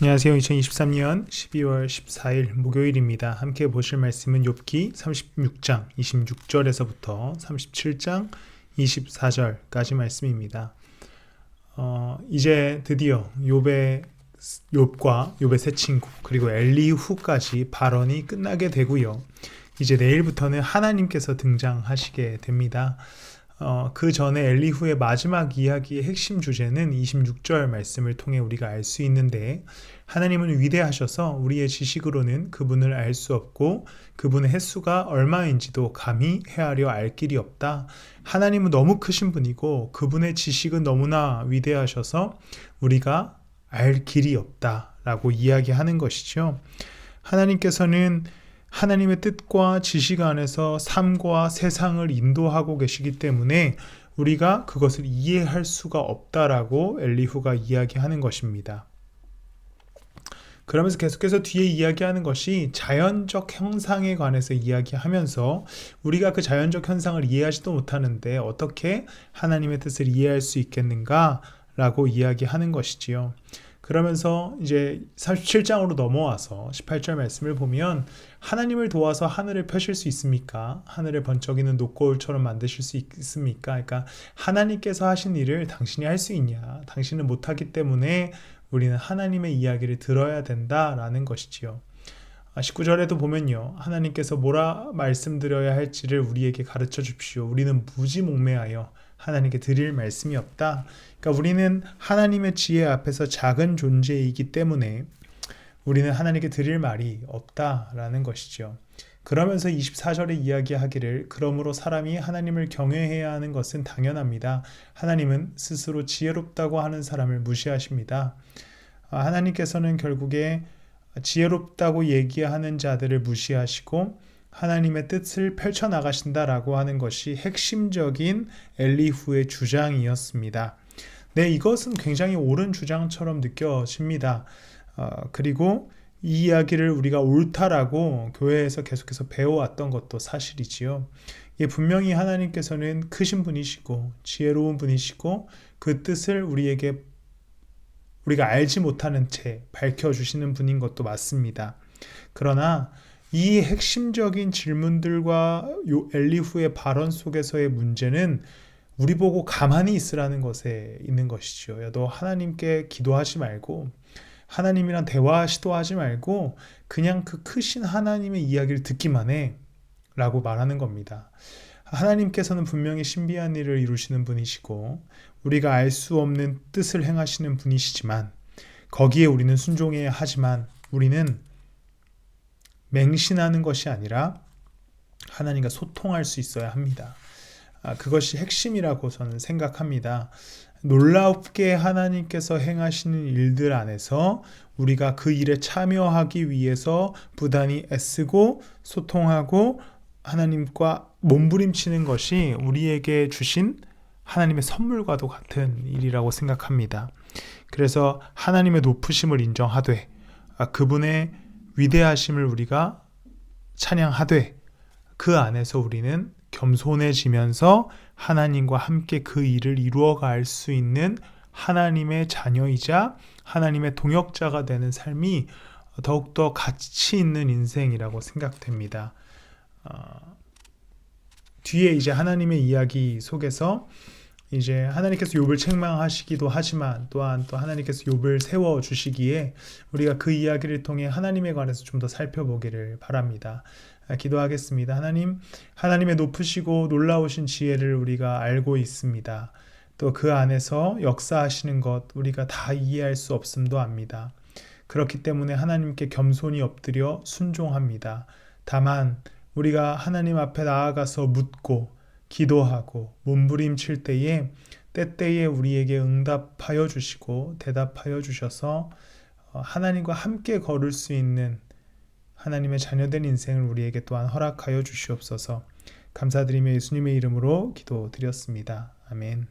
안녕하세요. 2023년 12월 14일 목요일입니다. 함께 보실 말씀은 욥기 36장 26절에서부터 37장 24절까지 말씀입니다. 이제 드디어 욥과 욥의 세 친구 그리고 엘리후까지 발언이 끝나게 되고요. 이제 내일부터는 하나님께서 등장하시게 됩니다. 그 전에 엘리후의 마지막 이야기의 핵심 주제는 26절 말씀을 통해 우리가 알 수 있는데, 하나님은 위대하셔서 우리의 지식으로는 그분을 알 수 없고 그분의 횟수가 얼마인지도 감히 헤아려 알 길이 없다. 하나님은 너무 크신 분이고 그분의 지식은 너무나 위대하셔서 우리가 알 길이 없다 라고 이야기하는 것이죠. 하나님께서는 하나님의 뜻과 지식 안에서 삶과 세상을 인도하고 계시기 때문에 우리가 그것을 이해할 수가 없다라고 엘리후가 이야기하는 것입니다. 그러면서 계속해서 뒤에 이야기하는 것이 자연적 현상에 관해서 이야기하면서 우리가 그 자연적 현상을 이해하지도 못하는데 어떻게 하나님의 뜻을 이해할 수 있겠는가 라고 이야기하는 것이지요. 그러면서 이제 37장으로 넘어와서 18절 말씀을 보면, 하나님을 도와서 하늘을 펴실 수 있습니까? 하늘을 번쩍이는 녹거울처럼 만드실 수 있습니까? 그러니까 하나님께서 하신 일을 당신이 할 수 있냐? 당신은 못하기 때문에 우리는 하나님의 이야기를 들어야 된다라는 것이지요. 19절에도 보면요, 하나님께서 뭐라 말씀드려야 할지를 우리에게 가르쳐 주십시오. 우리는 무지몽매하여 하나님께 드릴 말씀이 없다. 그러니까 우리는 하나님의 지혜 앞에서 작은 존재이기 때문에 우리는 하나님께 드릴 말이 없다라는 것이죠. 그러면서 24절에 이야기하기를, 그러므로 사람이 하나님을 경외해야 하는 것은 당연합니다. 하나님은 스스로 지혜롭다고 하는 사람을 무시하십니다. 하나님께서는 결국에 지혜롭다고 얘기하는 자들을 무시하시고 하나님의 뜻을 펼쳐나가신다라고 하는 것이 핵심적인 엘리후의 주장이었습니다. 네, 이것은 굉장히 옳은 주장처럼 느껴집니다. 그리고 이 이야기를 우리가 옳다라고 교회에서 계속해서 배워왔던 것도 사실이지요. 분명히 하나님께서는 크신 분이시고 지혜로운 분이시고 그 뜻을 우리가 알지 못하는 채 밝혀주시는 분인 것도 맞습니다. 그러나 이 핵심적인 질문들과 엘리후의 발언 속에서의 문제는 우리 보고 가만히 있으라는 것에 있는 것이죠. 너 하나님께 기도하지 말고 하나님이랑 대화 시도하지 말고 그냥 그 크신 하나님의 이야기를 듣기만 해 라고 말하는 겁니다. 하나님께서는 분명히 신비한 일을 이루시는 분이시고 우리가 알 수 없는 뜻을 행하시는 분이시지만 거기에 우리는 순종해야 하지만 우리는 맹신하는 것이 아니라 하나님과 소통할 수 있어야 합니다. 그것이 핵심이라고 저는 생각합니다. 놀랍게 하나님께서 행하시는 일들 안에서 우리가 그 일에 참여하기 위해서 부단히 애쓰고 소통하고 하나님과 몸부림치는 것이 우리에게 주신 하나님의 선물과도 같은 일이라고 생각합니다. 그래서 하나님의 높으심을 인정하되 그분의 위대하심을 우리가 찬양하되 그 안에서 우리는 겸손해지면서 하나님과 함께 그 일을 이루어갈 수 있는 하나님의 자녀이자 하나님의 동역자가 되는 삶이 더욱더 가치 있는 인생이라고 생각됩니다. 뒤에 이제 하나님의 이야기 속에서 이제 하나님께서 욥을 책망하시기도 하지만 또한 또 하나님께서 욥을 세워주시기에 우리가 그 이야기를 통해 하나님에 관해서 좀 더 살펴보기를 바랍니다. 기도하겠습니다. 하나님의 높으시고 놀라우신 지혜를 우리가 알고 있습니다. 또 그 안에서 역사하시는 것 우리가 다 이해할 수 없음도 압니다. 그렇기 때문에 하나님께 겸손히 엎드려 순종합니다. 다만 우리가 하나님 앞에 나아가서 묻고 기도하고 몸부림칠 때에 때때에 우리에게 응답하여 주시고 대답하여 주셔서 하나님과 함께 걸을 수 있는 하나님의 자녀된 인생을 우리에게 또한 허락하여 주시옵소서. 감사드리며 예수님의 이름으로 기도드렸습니다. 아멘.